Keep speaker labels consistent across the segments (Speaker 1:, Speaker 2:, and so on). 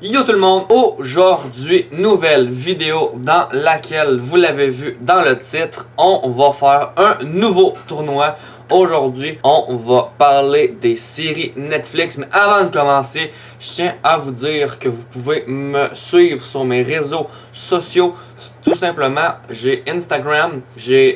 Speaker 1: Yo tout le monde, aujourd'hui, nouvelle vidéo dans laquelle vous l'avez vu dans le titre, on va faire un nouveau tournoi. Aujourd'hui, on va parler des séries Netflix, mais avant de commencer, je tiens à vous dire que vous pouvez me suivre sur mes réseaux sociaux. Tout simplement, j'ai Instagram, j'ai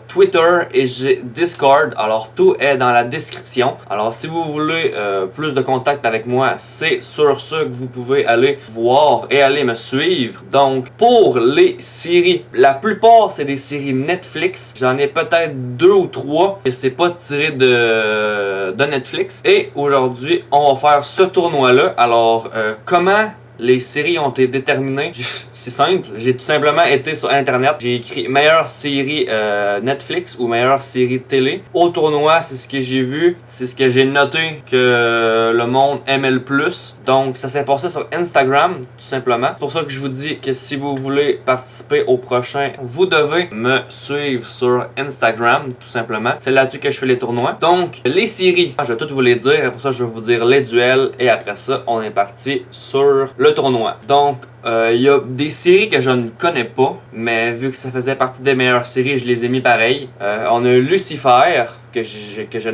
Speaker 1: Twitter et j'ai Discord. Alors tout est dans la description. Alors si vous voulez plus de contact avec moi, c'est sur ce que vous pouvez aller voir et aller me suivre. Donc pour les séries, la plupart c'est des séries Netflix. J'en ai peut-être 2 ou 3 et c'est pas tiré de Netflix. Et aujourd'hui, on va faire ce tournoi-là. Alors comment les séries ont été déterminées? C'est simple, j'ai tout simplement été sur internet, j'ai écrit meilleure série Netflix ou meilleure série télé. Au tournoi, c'est ce que j'ai vu, c'est ce que j'ai noté que le monde aimait le plus. Donc ça s'est passé sur Instagram, tout simplement. C'est pour ça que je vous dis que si vous voulez participer au prochain, vous devez me suivre sur Instagram, tout simplement. C'est là-dessus que je fais les tournois. Donc les séries, je vais tout vous les dire, après ça je vais vous dire les duels et après ça on est parti sur le tournoi. Donc, il y a des séries que je ne connais pas, mais vu que ça faisait partie des meilleures séries, je les ai mis pareil. On a Lucifer, que je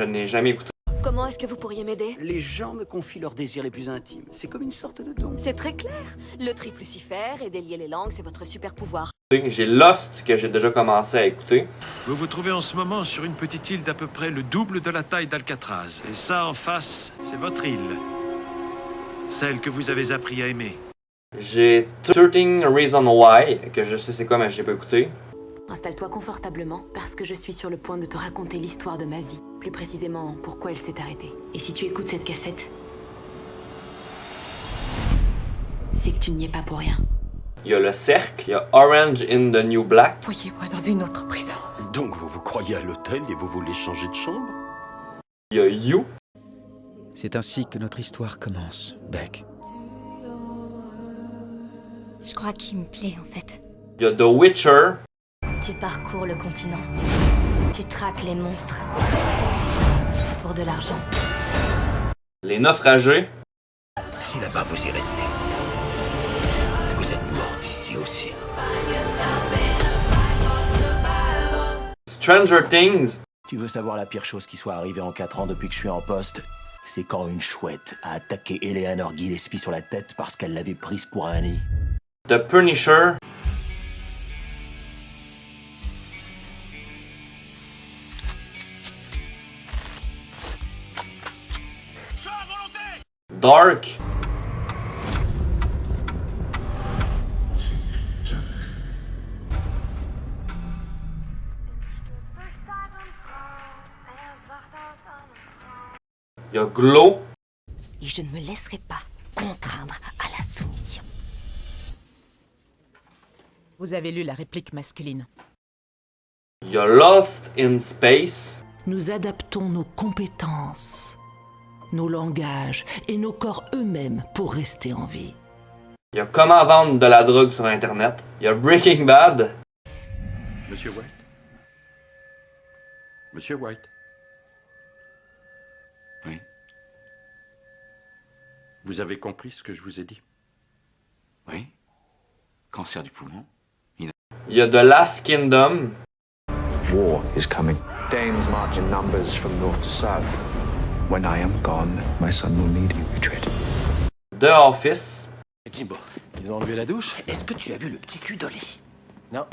Speaker 1: n'ai jamais écouté.
Speaker 2: Comment est-ce que vous pourriez m'aider?
Speaker 3: Les gens me confient leurs désirs les plus intimes. C'est comme une sorte de don.
Speaker 2: C'est très clair. Le triple Lucifer et délier les langues, c'est votre super pouvoir.
Speaker 1: J'ai Lost, que j'ai déjà commencé à écouter.
Speaker 4: Vous vous trouvez en ce moment sur une petite île d'à peu près le double de la taille d'Alcatraz. Et ça, en face, c'est votre île. Celle que vous avez appris à aimer.
Speaker 1: J'ai 13 Reasons Why, que je sais c'est quoi, mais je l'ai pas écouté.
Speaker 5: Installe-toi confortablement, parce que je suis sur le point de te raconter l'histoire de ma vie. Plus précisément, pourquoi elle s'est arrêtée. Et si tu écoutes cette cassette, c'est que tu n'y es pas pour rien.
Speaker 1: Il y a Le Cercle, il y a Orange in the New Black.
Speaker 2: Voyez-moi dans une autre prison.
Speaker 6: Donc vous vous croyez à l'hôtel et vous voulez changer de chambre?
Speaker 1: Il y a You.
Speaker 7: C'est ainsi que notre histoire commence, Beck.
Speaker 8: Je crois qu'il me plaît en fait.
Speaker 1: Il y a The Witcher.
Speaker 8: Tu parcours le continent. Tu traques les monstres. Pour de l'argent.
Speaker 1: Les Naufragés.
Speaker 6: Si là-bas vous y restez, vous êtes morte ici aussi.
Speaker 1: Stranger Things.
Speaker 3: Tu veux savoir la pire chose qui soit arrivée en 4 ans depuis que je suis en poste? C'est quand une chouette a attaqué Eleanor Gillespie sur la tête parce qu'elle l'avait prise pour un nid.
Speaker 1: The Punisher. Dark. Il y a Glow.
Speaker 8: Et je ne me laisserai pas contraindre à la soumission.
Speaker 9: Vous avez lu la réplique masculine.
Speaker 1: Il y a Lost in Space.
Speaker 9: Nous adaptons nos compétences, nos langages et nos corps eux-mêmes pour rester en vie.
Speaker 1: Il y a Comment vendre de la drogue sur Internet. Il y a Breaking Bad.
Speaker 6: Monsieur White? Monsieur White? Oui. Vous avez compris ce que je vous ai dit? Oui. Cancer du poumon.
Speaker 1: Il y a The Last Kingdom.
Speaker 10: War is coming. Danes march in numbers from north to south. When I am gone, my son will need you, Uhtred.
Speaker 1: The Office.
Speaker 3: Jimbo, ils ont enlevé la douche? Est-ce que tu as vu le petit cul d'Oli? Non,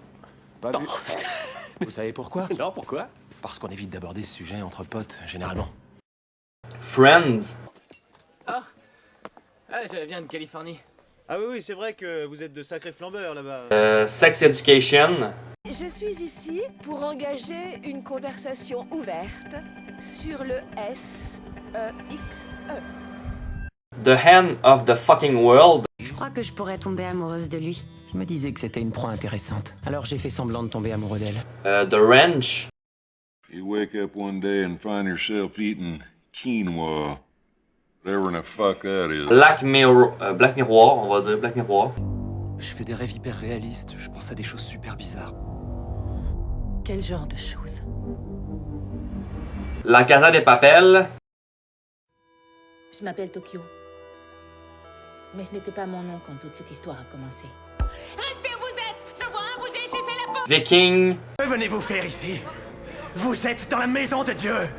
Speaker 3: pas vu. Vous savez pourquoi? Non, pourquoi? Parce qu'on évite d'aborder ce sujet entre potes, généralement.
Speaker 1: Friends.
Speaker 11: Ah, je viens de Californie.
Speaker 12: Ah oui, c'est vrai que vous êtes de sacrés flambeurs là-bas.
Speaker 1: Sex Education.
Speaker 2: Je suis ici pour engager une conversation ouverte sur le S-E-X-E.
Speaker 1: The Hand of the Fucking World.
Speaker 5: Je crois que je pourrais tomber amoureuse de lui.
Speaker 3: Je me disais que c'était une proie intéressante, alors j'ai fait semblant de tomber amoureux d'elle.
Speaker 1: The Wrench.
Speaker 13: If you wake up one day and find yourself eating quinoa, whatever the fuck that is.
Speaker 1: Black Miroir, on va dire Black Miroir.
Speaker 3: Je fais des rêves hyper réalistes, je pense à des choses super bizarres.
Speaker 9: Quel genre de choses?
Speaker 1: La Casa de Papel.
Speaker 5: Je m'appelle Tokyo. Mais ce n'était pas mon nom quand toute cette histoire a commencé.
Speaker 14: Restez où vous êtes! Je vois un bouger, j'ai fait la porte!
Speaker 1: Viking.
Speaker 15: Que venez-vous faire ici? Vous êtes dans la maison de Dieu!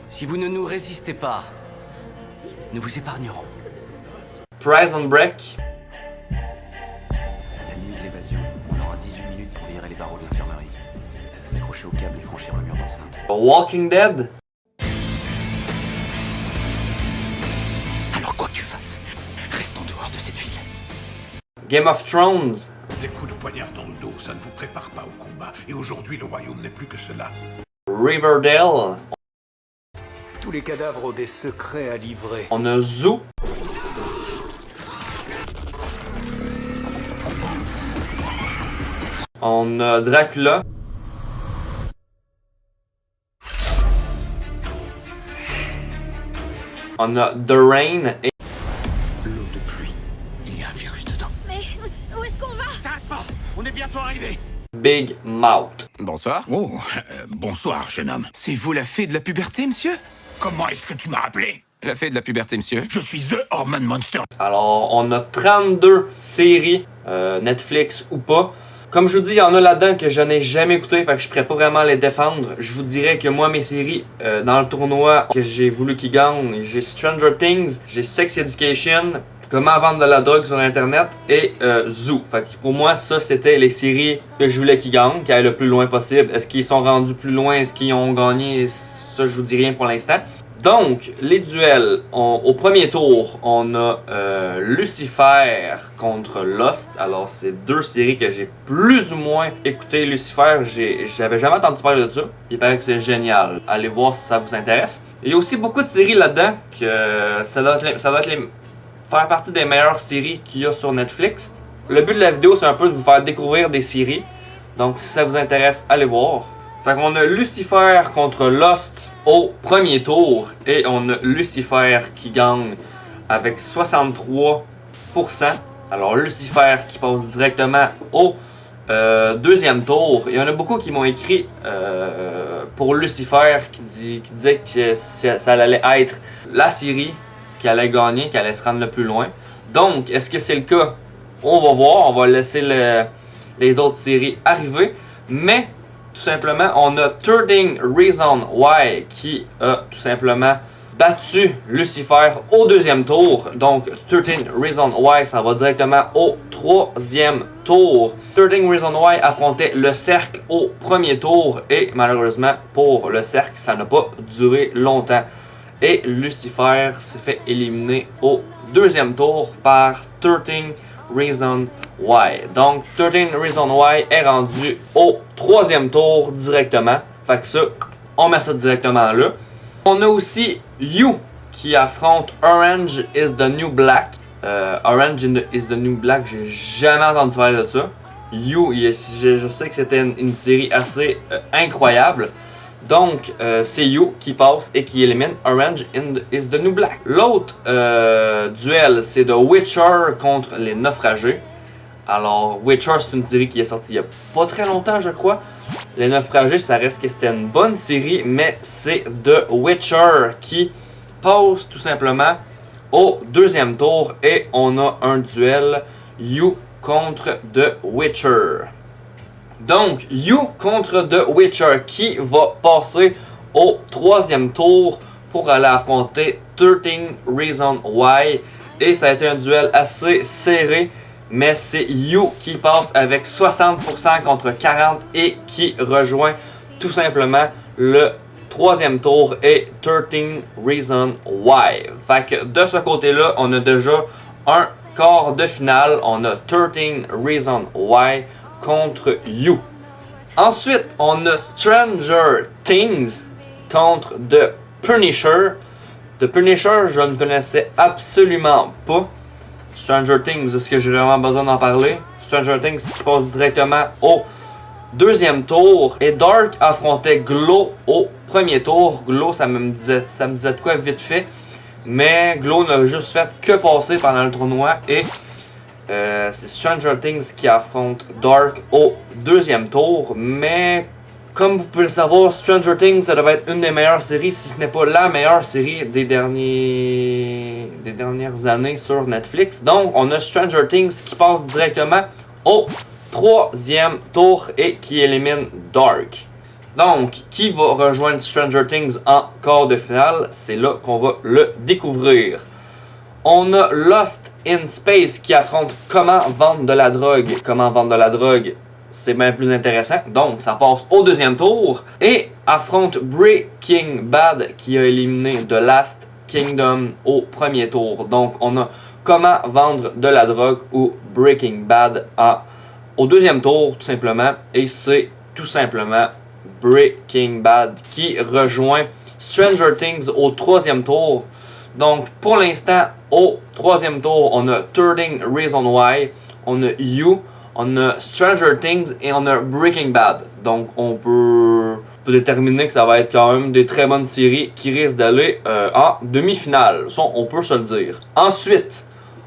Speaker 16: Si vous ne nous résistez pas, nous vous épargnerons.
Speaker 1: Prison Break.
Speaker 3: La nuit de l'évasion, on aura 18 minutes pour virer les barreaux de l'infirmerie. S'accrocher au câble et franchir le mur d'enceinte.
Speaker 1: Walking Dead.
Speaker 16: Alors quoi que tu fasses, reste en dehors de cette ville.
Speaker 1: Game of Thrones.
Speaker 17: Les coups de poignard dans le dos, ça ne vous prépare pas au combat. Et aujourd'hui, le royaume n'est plus que cela.
Speaker 1: Riverdale.
Speaker 15: Tous les cadavres ont des secrets à livrer.
Speaker 1: On a Zoo. On a Dracula. On a The Rain et...
Speaker 17: L'eau de pluie. Il y a un virus dedans.
Speaker 14: Mais où est-ce qu'on va?
Speaker 17: T'arrêtes pas! On est bientôt arrivé!
Speaker 1: Big Mouth.
Speaker 17: Bonsoir. Oh, bonsoir, jeune homme. C'est vous la fée de la puberté, monsieur? Comment est-ce que tu m'as appelé? La fée de la puberté, monsieur? Je suis The Hormone Monster.
Speaker 1: Alors, on a 32 séries, Netflix ou pas. Comme je vous dis, il y en a là-dedans que je n'ai jamais écouté, fait que je pourrais pas vraiment les défendre. Je vous dirais que moi, mes séries, dans le tournoi que j'ai voulu qu'ils gagnent, j'ai Stranger Things, j'ai Sex Education, Comment vendre de la drogue sur Internet et Zoo. Fait que pour moi, ça, c'était les séries que je voulais qu'ils gagnent, qu'ils aillent le plus loin possible. Est-ce qu'ils sont rendus plus loin? Est-ce qu'ils ont gagné? Ça, je vous dis rien pour l'instant. Donc, les duels, au premier tour, on a Lucifer contre Lost. Alors, c'est deux séries que j'ai plus ou moins écoutées. Lucifer, j'avais jamais entendu parler de ça. Il paraît que c'est génial. Allez voir si ça vous intéresse. Il y a aussi beaucoup de séries là-dedans que ça doit faire partie des meilleures séries qu'il y a sur Netflix. Le but de la vidéo, c'est un peu de vous faire découvrir des séries. Donc, si ça vous intéresse, allez voir. Fait qu'on a Lucifer contre Lost au premier tour et on a Lucifer qui gagne avec 63%. Alors Lucifer qui passe directement au deuxième tour. Il y en a beaucoup qui m'ont écrit pour Lucifer qui disait que ça allait être la série qui allait gagner, qui allait se rendre le plus loin. Donc, est-ce que c'est le cas? On va voir, on va laisser les autres séries arriver. Mais tout simplement, on a 13 Reasons Why qui a tout simplement battu Lucifer au deuxième tour. Donc, 13 Reasons Why, ça va directement au troisième tour. 13 Reasons Why affrontait le cercle au premier tour. Et malheureusement, pour le cercle, ça n'a pas duré longtemps. Et Lucifer s'est fait éliminer au deuxième tour par 13 Reasons Why. Donc, 13 Reasons Why est rendu au troisième tour directement. Fait que ça, on met ça directement là. On a aussi You qui affronte Orange is the New Black. Orange is the New Black, j'ai jamais entendu parler de ça. You, je sais que c'était une série assez incroyable. Donc, c'est You qui passe et qui élimine Orange is the New Black. L'autre duel, c'est The Witcher contre les Naufragés. Alors, Witcher, c'est une série qui est sortie il y a pas très longtemps, je crois. Les Naufragés, ça reste que c'était une bonne série, mais c'est The Witcher qui passe tout simplement au deuxième tour. Et on a un duel You contre The Witcher. Donc, You contre The Witcher qui va passer au troisième tour pour aller affronter 13 Reasons Why. Et ça a été un duel assez serré, mais c'est You qui passe avec 60% contre 40% et qui rejoint tout simplement le troisième tour et 13 Reasons Why. Fait que de ce côté-là, on a déjà un quart de finale. On a 13 Reasons Why contre You. Ensuite, on a Stranger Things contre The Punisher. The Punisher, je ne connaissais absolument pas. Stranger Things, est-ce que j'ai vraiment besoin d'en parler? Stranger Things qui passe directement au deuxième tour. Et Dark affrontait Glow au premier tour. Glow, ça me disait de quoi vite fait. Mais Glow n'a juste fait que passer pendant le tournoi. Et c'est Stranger Things qui affronte Dark au deuxième tour. Mais Comme vous pouvez le savoir, Stranger Things, ça devrait être une des meilleures séries, si ce n'est pas la meilleure série des dernières années sur Netflix. Donc, on a Stranger Things qui passe directement au 3e tour et qui élimine Dark. Donc, qui va rejoindre Stranger Things en quart de finale? C'est là qu'on va le découvrir. On a Lost in Space qui affronte Comment vendre de la drogue. Comment vendre de la drogue, c'est bien plus intéressant. Donc, ça passe au 2e tour. Et affronte Breaking Bad qui a éliminé The Last Kingdom au 1er tour. Donc, on a Comment vendre de la drogue ou Breaking Bad au 2e tour, tout simplement. Et c'est tout simplement Breaking Bad qui rejoint Stranger Things au 3e tour. Donc, pour l'instant, au 3e tour, on a 13 Reasons Why, on a You, on a Stranger Things et on a Breaking Bad. Donc, on peut déterminer que ça va être quand même des très bonnes séries qui risquent d'aller en demi-finale. Ça, on peut se le dire. Ensuite,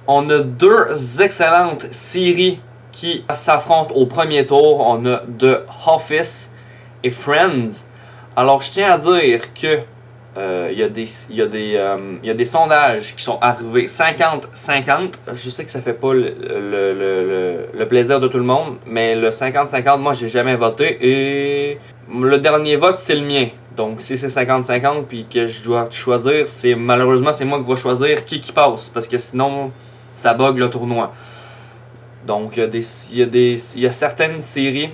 Speaker 1: on a 2 excellentes séries qui s'affrontent au 1er tour. On a The Office et Friends. Alors, je tiens à dire que il y a des sondages qui sont arrivés 50-50. Je sais que ça fait pas le plaisir de tout le monde, mais le 50-50, moi j'ai jamais voté et le dernier vote c'est le mien. Donc si c'est 50-50 puis que je dois choisir, malheureusement c'est moi qui vais choisir qui passe parce que sinon ça bug le tournoi. Donc il y a certaines séries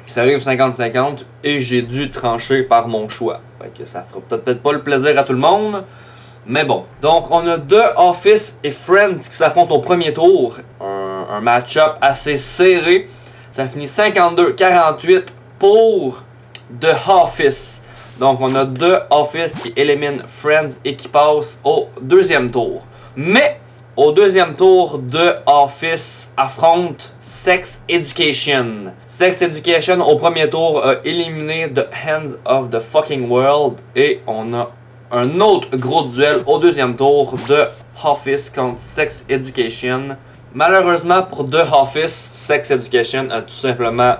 Speaker 1: qui arrive 50-50 et j'ai dû trancher par mon choix. Fait que ça fera peut-être pas le plaisir à tout le monde, mais bon. Donc on a The Office et Friends qui s'affrontent au 1er tour. Un match-up assez serré. Ça finit 52-48 pour The Office. Donc on a The Office qui élimine Friends et qui passe au 2e tour. Mais au 2e tour, The Office affronte Sex Education. Sex Education au 1er tour a éliminé The Hands of the Fucking World. Et on a un autre gros duel au 2e tour, The Office contre Sex Education. Malheureusement pour The Office, Sex Education a tout simplement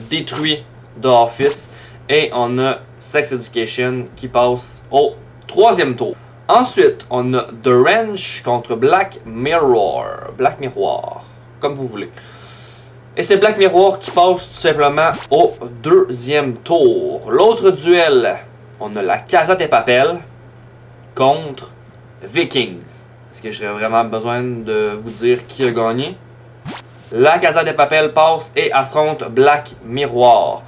Speaker 1: détruit The Office. Et on a Sex Education qui passe au 3e tour. Ensuite, on a The Ranch contre Black Mirror. Black Mirror, comme vous voulez. Et c'est Black Mirror qui passe tout simplement au 2e tour. L'autre duel, on a la Casa de Papel contre Vikings. Est-ce que j'aurais vraiment besoin de vous dire qui a gagné? La Casa de Papel passe et affronte Black Mirror.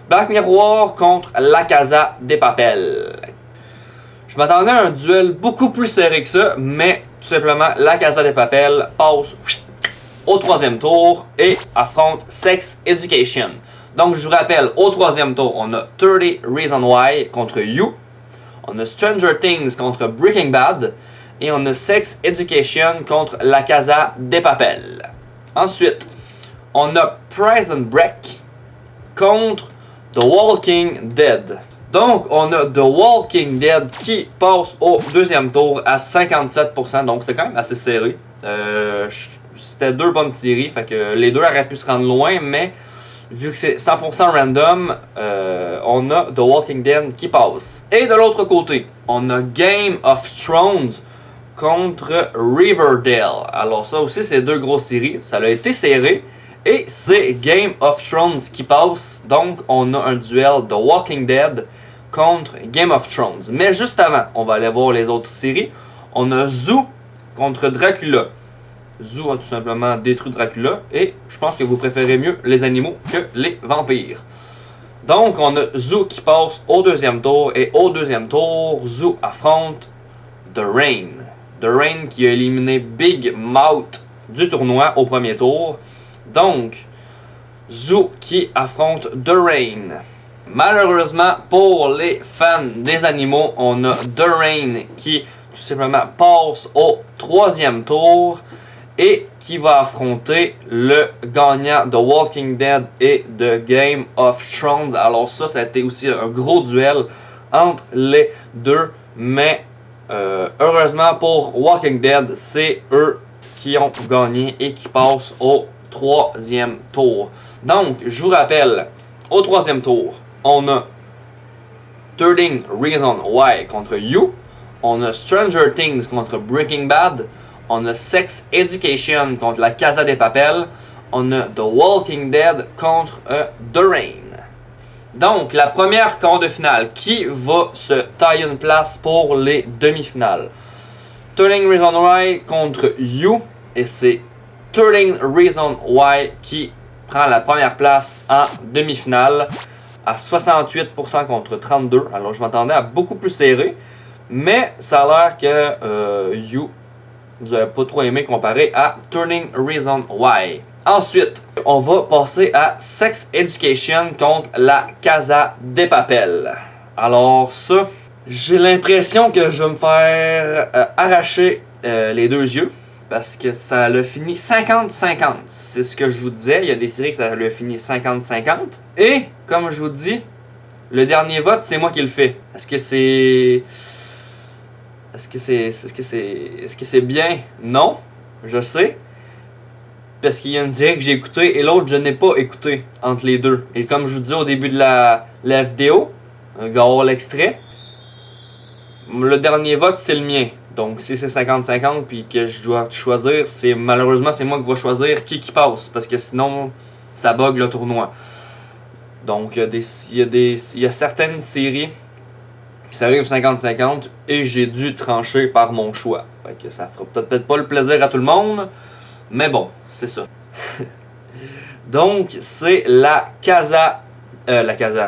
Speaker 1: Black Mirror contre la Casa de Papel. Je m'attendais à un duel beaucoup plus serré que ça, mais tout simplement, la Casa de Papel passe au 3e tour et affronte Sex Education. Donc, je vous rappelle, au 3e tour, on a 30 Reasons Why contre You, on a Stranger Things contre Breaking Bad, et on a Sex Education contre la Casa de Papel. Ensuite, on a Prison Break contre The Walking Dead. Donc, on a The Walking Dead qui passe au 2e tour à 57%. Donc, c'était quand même assez serré. C'était 2 bonnes séries. Fait que les deux auraient pu se rendre loin. Mais vu que c'est 100% random, on a The Walking Dead qui passe. Et de l'autre côté, on a Game of Thrones contre Riverdale. Alors, ça aussi, c'est 2 grosses séries. Ça a été serré. Et c'est Game of Thrones qui passe. Donc, on a un duel The Walking Dead contre Game of Thrones. Mais juste avant, on va aller voir les autres séries. On a Zoo contre Dracula. Zoo a tout simplement détruit Dracula. Et je pense que vous préférez mieux les animaux que les vampires. Donc, on a Zoo qui passe au 2e tour. Et au 2e tour, Zoo affronte The Rain. The Rain qui a éliminé Big Mouth du tournoi au 1er tour. Donc, Zoo qui affronte The Rain. Malheureusement, pour les fans des animaux, on a The Rain qui tout simplement passe au 3e tour et qui va affronter le gagnant de Walking Dead et de Game of Thrones. Alors ça a été aussi un gros duel entre les deux, mais heureusement pour Walking Dead, c'est eux qui ont gagné et qui passent au 3e tour. Donc, je vous rappelle, Au troisième tour, on a 13 Reasons Why contre You. On a Stranger Things contre Breaking Bad. On a Sex Education contre La Casa de Papel. On a The Walking Dead contre The Rain. Donc, la première quart de finale, qui va se tailler une place pour les demi-finales? 13 Reasons Why contre You. Et c'est 13 Reasons Why qui prend la première place en demi-finale à 68% contre 32%. Alors, je m'attendais à beaucoup plus serré. Mais ça a l'air que You, vous n'avez pas trop aimé comparé à 13 Reasons Why. Ensuite, on va passer à Sex Education contre La Casa de Papel. Alors ça, j'ai l'impression que je vais me faire arracher les deux yeux. Parce que ça l'a fini 50-50. C'est ce que je vous disais. Il y a des séries que ça l'a fini 50-50. Et, comme je vous dis, le dernier vote, c'est moi qui le fais. Est-ce que c'est... Est-ce que c'est bien? Non, je sais. Parce qu'il y a une série que j'ai écoutée et l'autre je n'ai pas écouté entre les deux. Et comme je vous dis au début de la vidéo, il va y avoir l'extrait. Le dernier vote c'est le mien. Donc si c'est 50-50 puis que je dois choisir, malheureusement c'est moi qui vais choisir qui passe. Parce que sinon ça bug le tournoi. Donc il y a certaines séries qui s'arrivent 50-50 et j'ai dû trancher par mon choix. Fait que ça fera peut-être pas le plaisir à tout le monde. Mais bon, c'est ça. Donc, c'est la Casa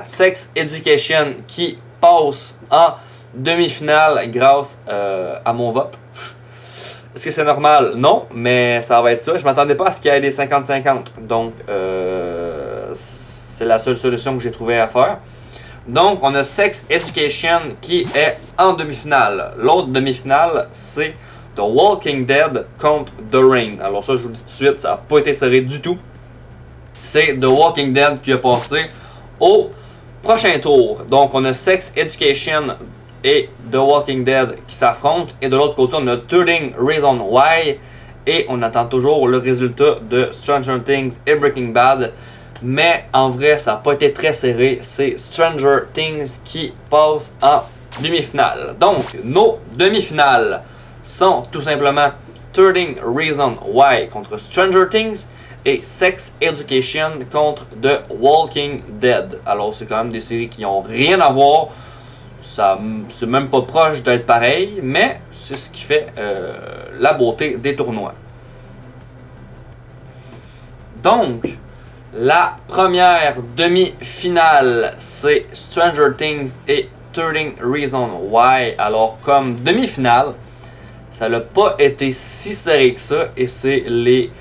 Speaker 1: Sex Education qui passe en demi-finale grâce à mon vote. Est-ce que c'est normal? Non, mais ça va être ça. Je m'attendais pas à ce qu'il y ait des 50-50. Donc, c'est la seule solution que j'ai trouvé à faire. Donc, on a Sex Education qui est en demi-finale. L'autre demi-finale, c'est The Walking Dead contre The Rain. Alors ça, je vous le dis tout de suite, ça n'a pas été serré du tout. C'est The Walking Dead qui a passé au prochain tour. Donc, on a Sex Education et The Walking Dead qui s'affrontent. Et de l'autre côté, on a 13 Reasons Why. Et on attend toujours le résultat de Stranger Things et Breaking Bad. Mais en vrai, ça n'a pas été très serré. C'est Stranger Things qui passe en demi-finale. Donc, nos demi-finales sont tout simplement 13 Reasons Why contre Stranger Things et Sex Education contre The Walking Dead. Alors c'est quand même des séries qui n'ont rien à voir. C'est même pas proche d'être pareil, mais c'est ce qui fait la beauté des tournois. Donc, la première demi-finale, c'est Stranger Things et 13 Reasons Why. Alors comme demi-finale, ça n'a pas été si serré que ça et c'est les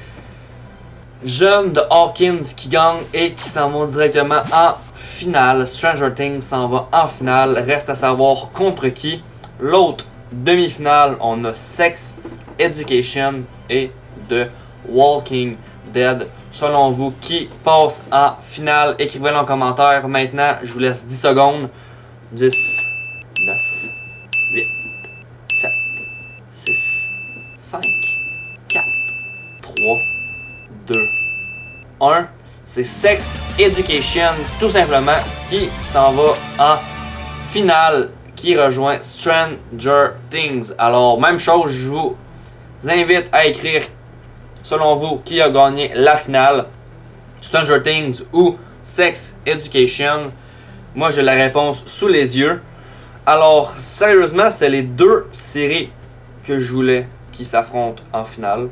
Speaker 1: jeunes de Hawkins qui gagnent et qui s'en vont directement en finale. Stranger Things s'en va en finale. Reste à savoir contre qui. L'autre demi-finale, on a Sex Education et The Walking Dead. Selon vous, qui passe en finale? Écrivez-le en commentaire. Maintenant, je vous laisse 10 secondes. 10, 9, 8, 7, 6, 5, 4, 3, 2, 1. C'est Sex Education, tout simplement, qui s'en va en finale, qui rejoint Stranger Things. Alors, même chose, je vous invite à écrire, selon vous, qui a gagné la finale, Stranger Things ou Sex Education. Moi, j'ai la réponse sous les yeux. Alors, sérieusement, c'est les deux séries que je voulais qui s'affrontent en finale.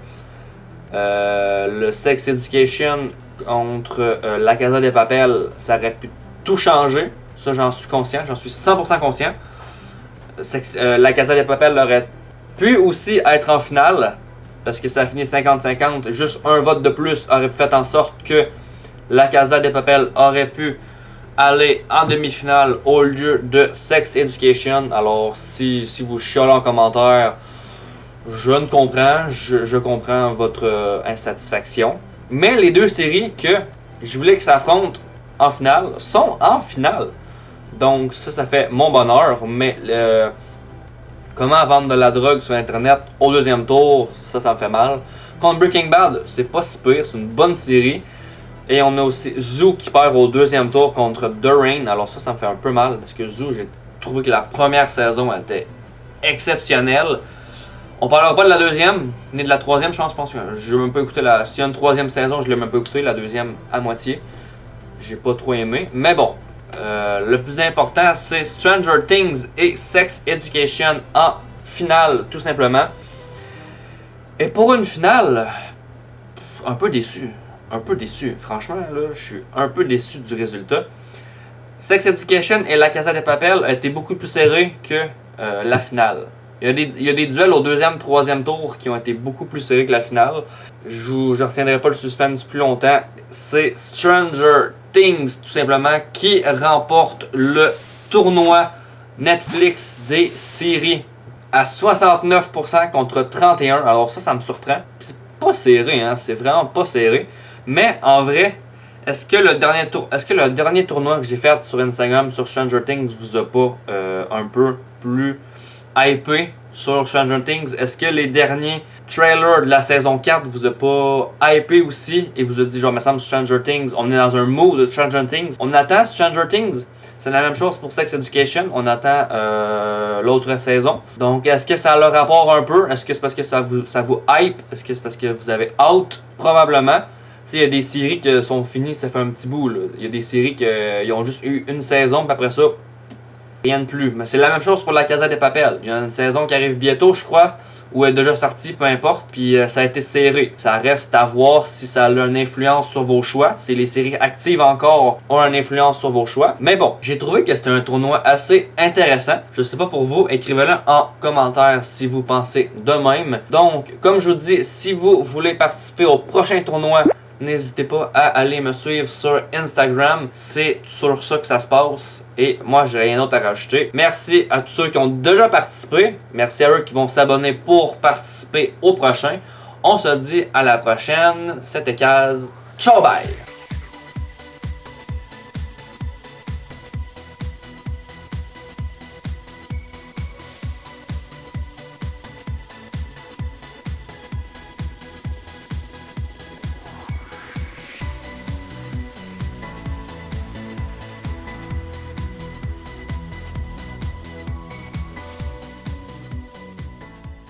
Speaker 1: Le Sex Education contre La Casa de Papel, ça aurait pu tout changer. Ça, j'en suis conscient, j'en suis 100% conscient. La Casa de Papel aurait pu aussi être en finale, parce que ça a fini 50-50. Juste un vote de plus aurait fait en sorte que La Casa de Papel aurait pu aller en demi-finale au lieu de Sex Education. Alors, si vous chialez en commentaire, je comprends votre insatisfaction. Mais les deux séries que je voulais que ça affronte en finale sont en finale. Donc ça fait mon bonheur. Mais comment vendre de la drogue sur internet au deuxième tour, ça me fait mal. Contre Breaking Bad, c'est pas si pire, c'est une bonne série. Et on a aussi Zoo qui perd au deuxième tour contre The Rain. Alors ça me fait un peu mal parce que Zoo, j'ai trouvé que la première saison était exceptionnelle. On parlera pas de la deuxième, ni de la troisième, je pense que je l'ai même pas écouté. S'il y a une troisième saison, je l'ai même pas écouté, la deuxième à moitié. J'ai pas trop aimé. Mais bon, le plus important, c'est Stranger Things et Sex Education en finale, tout simplement. Et pour une finale, un peu déçu. Un peu déçu. Franchement, là, je suis un peu déçu du résultat. Sex Education et La Casa de Papel a été beaucoup plus serré que la finale. Il y a des duels au deuxième, troisième tour qui ont été beaucoup plus serrés que la finale. Je retiendrai pas le suspense plus longtemps. C'est Stranger Things, tout simplement, qui remporte le tournoi Netflix des séries à 69% contre 31%. Alors ça me surprend. C'est pas serré, hein. C'est vraiment pas serré. Mais en vrai, est-ce que le dernier tournoi que j'ai fait sur Instagram sur Stranger Things vous a pas un peu plus hypé sur Stranger Things? Est-ce que les derniers trailers de la saison 4 vous a pas hypé aussi et vous a dit genre, me semble Stranger Things, on est dans un mood de Stranger Things. On attend Stranger Things. C'est la même chose pour Sex Education. On attend l'autre saison. Donc, est-ce que ça a le rapport un peu? Est-ce que c'est parce que ça vous hype? Est-ce que c'est parce que vous avez hâte? Probablement. Il y a des séries qui sont finies, ça fait un petit bout. Il y a des séries qui ont juste eu une saison, puis après ça, rien de plus. Mais c'est la même chose pour La Casa de Papel. Il y a une saison qui arrive bientôt, je crois, ou est déjà sortie, peu importe. Puis ça a été serré. Ça reste à voir si ça a une influence sur vos choix. Si les séries actives encore ont une influence sur vos choix. Mais bon, j'ai trouvé que c'était un tournoi assez intéressant. Je sais pas pour vous, écrivez-le en commentaire si vous pensez de même. Donc, comme je vous dis, si vous voulez participer au prochain tournoi, n'hésitez pas à aller me suivre sur Instagram. C'est sur ça que ça se passe. Et moi, j'ai rien d'autre à rajouter. Merci à tous ceux qui ont déjà participé. Merci à eux qui vont s'abonner pour participer au prochain. On se dit à la prochaine. C'était Kaz. Ciao, bye!